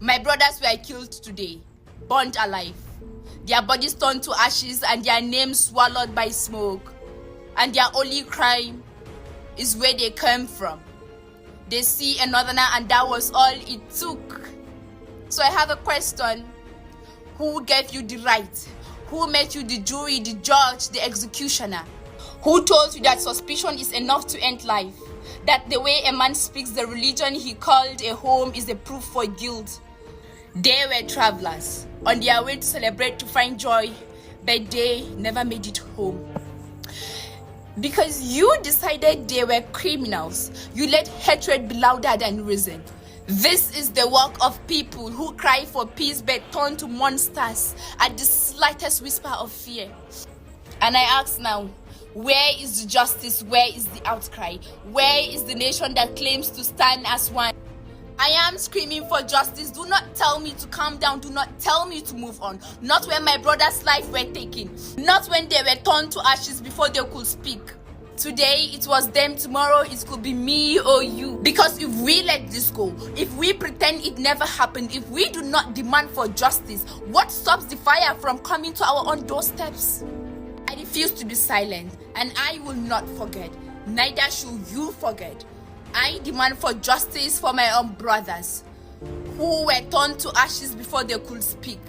My brothers were killed today, burned alive. Their bodies turned to ashes and their names swallowed by smoke. And their only crime is where they came from. They see a northerner and that was all it took. So I have a question. Who gave you the right? Who made you the jury, the judge, the executioner? Who told you that suspicion is enough to end life? That the way a man speaks the religion he called a home is a proof for guilt? They were travelers on their way to celebrate, to find joy, but they never made it home. Because you decided they were criminals, you let hatred be louder than reason. This is the work of people who cry for peace but turn to monsters at the slightest whisper of fear. And I ask now, where is the justice? Where is the outcry? Where is the nation that claims to stand as one? I am screaming for justice. Do not tell me to calm down. Do not tell me to move on. Not when my brother's life were taken. Not when they were turned to ashes before they could speak. Today it was them, tomorrow it could be me or you. Because if we let this go, if we pretend it never happened, if we do not demand for justice, what stops the fire from coming to our own doorsteps? I refuse to be silent, and I will not forget. Neither should you forget. I demand for justice for my own brothers who were turned to ashes before they could speak.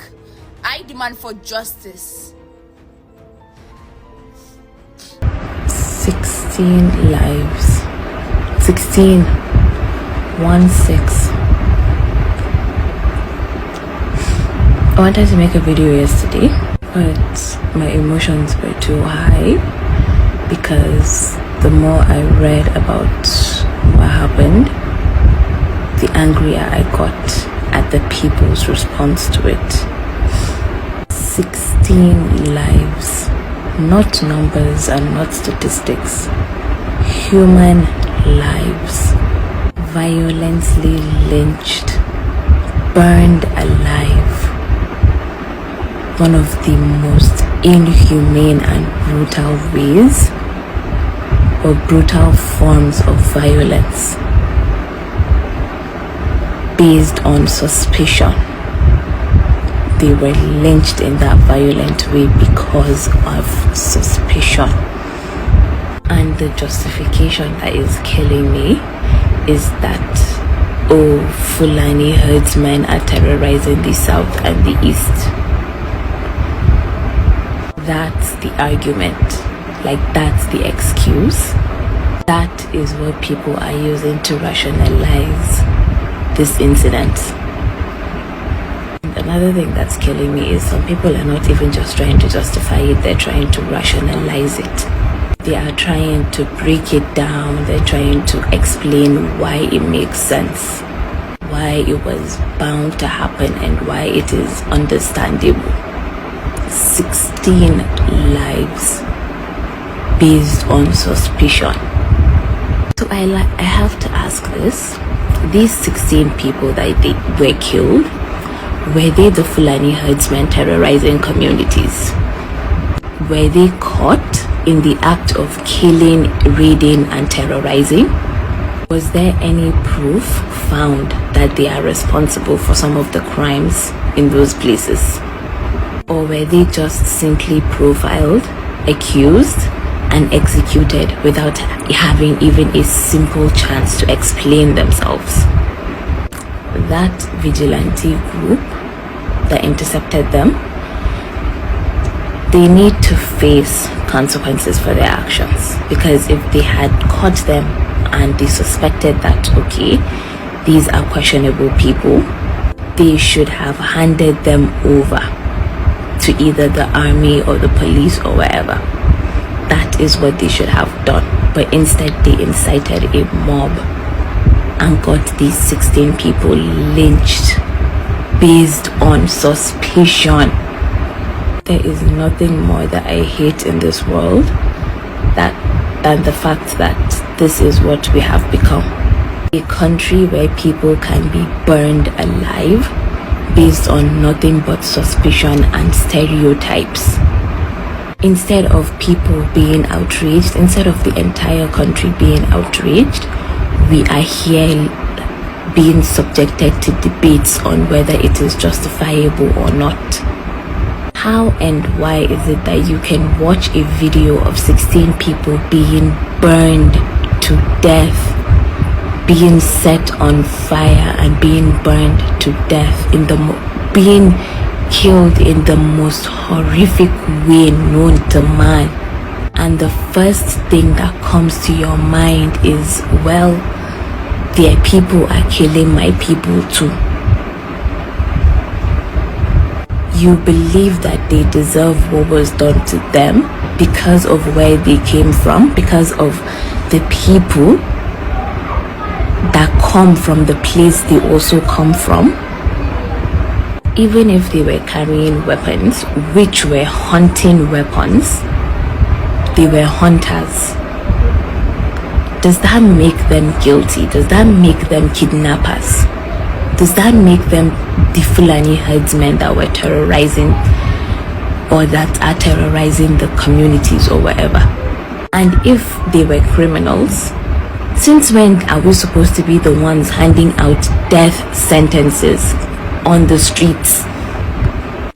I demand for justice. 16 lives. 16. 1-6. I wanted to make a video yesterday, but my emotions were too high because the more I read about what happened, the angrier I got at the people's response to it. 16 lives. Not numbers and not statistics. Human lives. Violently lynched. Burned alive. One of the most inhumane and brutal ways or brutal forms of violence based on suspicion. They were lynched in that violent way because of suspicion. And the justification that is killing me is that, oh, Fulani herdsmen are terrorizing the south and the east. That's the argument. Like, that's the excuse. That is what people are using to rationalize this incident. Another thing that's killing me is some people are not even just trying to justify it, they're trying to rationalize it. They are trying to break it down, they're trying to explain why it makes sense, why it was bound to happen, and why it is understandable. 16 lives based on suspicion. So I have to ask this. These 16 people that they were killed, were they the Fulani herdsmen terrorizing communities? Were they caught in the act of killing, raiding, and terrorizing? Was there any proof found that they are responsible for some of the crimes in those places? Or were they just simply profiled, accused, and executed without having even a simple chance to explain themselves? That vigilante group that intercepted them, they need to face consequences for their actions. Because if they had caught them and they suspected that, okay, these are questionable people, they should have handed them over to either the army or the police or wherever. That is what they should have done. But instead they incited a mob and got these 16 people lynched based on suspicion. There is nothing more that I hate in this world than the fact that this is what we have become. A country where people can be burned alive based on nothing but suspicion and stereotypes. Instead of people being outraged, instead of the entire country being outraged, we are here being subjected to debates on whether it is justifiable or not. How and why is it that you can watch a video of 16 people being burned to death, being set on fire and being burned to death, being killed in the most horrific way known to man, and the first thing that comes to your mind is, well, their people are killing my people too? You believe that they deserve what was done to them because of where they came from, because of the people that come from the place they also come from. Even if they were carrying weapons, which were hunting weapons, they were hunters. Does that make them guilty? Does that make them kidnappers? Does that make them the Fulani herdsmen that were terrorizing or that are terrorizing the communities or wherever? And if they were criminals, since when are we supposed to be the ones handing out death sentences on the streets?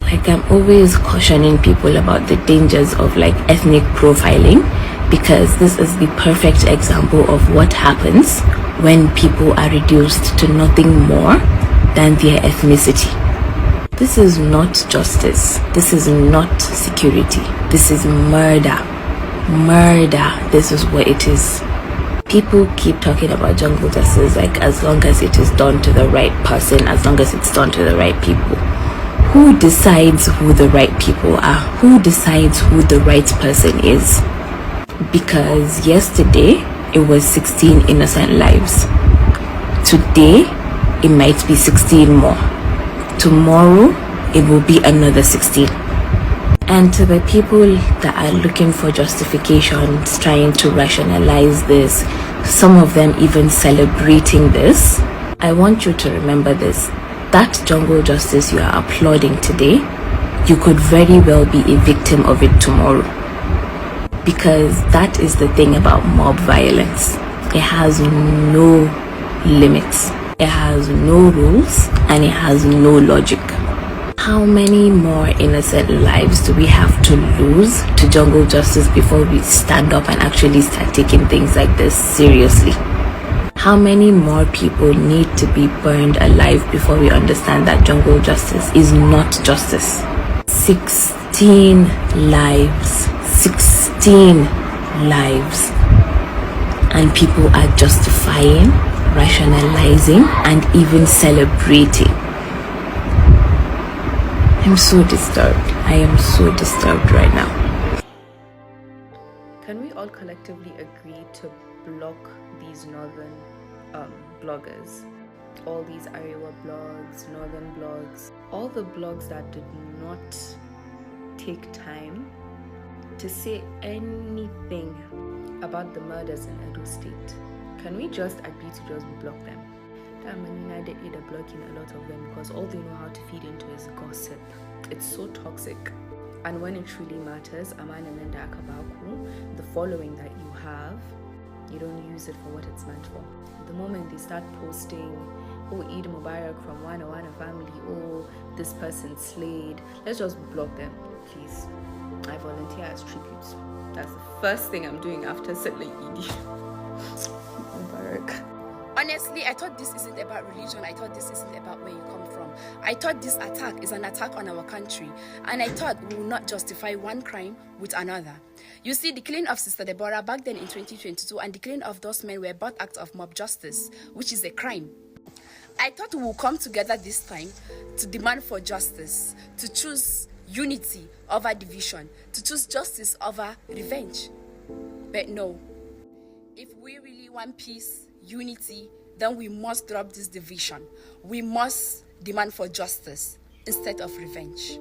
Like, I'm always cautioning people about the dangers of like ethnic profiling, because this is the perfect example of what happens when people are reduced to nothing more than their ethnicity. This is not justice. This is not security. This is murder. Murder. This is what it is. People keep talking about jungle justice like as long as it is done to the right person, as long as it's done to the right people. Who decides who the right people are? Who decides who the right person is? Because yesterday it was 16 innocent lives. Today it might be 16 more. Tomorrow it will be another 16. And to the people that are looking for justifications, trying to rationalize this, some of them even celebrating this, I want you to remember this. That jungle justice you are applauding today, you could very well be a victim of it tomorrow. Because that is the thing about mob violence. It has no limits. It has no rules and it has no logic. How many more innocent lives do we have to lose to jungle justice before we stand up and actually start taking things like this seriously? How many more people need to be burned alive before we understand that jungle justice is not justice? 16 lives. 16 lives. And people are justifying, rationalizing, and even celebrating. I'm so disturbed. I am so disturbed right now. Can we all collectively agree to block these northern bloggers? All these Arewa blogs, northern blogs, all the blogs that did not take time to say anything about the murders in Edo State. Can we just agree to just block them? Manina did blocking a lot of them because all they know how to feed into is gossip. It's so toxic. And when it truly matters, Aman and Nenda Akabaku, the following that you have, you don't use it for what it's meant for. The moment they start posting, oh, Eid Mubarak from Wana family, oh, this person slayed, let's just block them, please. I volunteer as tribute. That's the first thing I'm doing after settling Eid Mubarak. Honestly, I thought this isn't about religion. I thought this isn't about where you come from. I thought this attack is an attack on our country. And I thought we will not justify one crime with another. You see, the killing of Sister Deborah back then in 2022 and the killing of those men were both acts of mob justice, which is a crime. I thought we will come together this time to demand for justice, to choose unity over division, to choose justice over revenge. But no. If we really want peace, unity, then we must drop this division. We must demand for justice instead of revenge.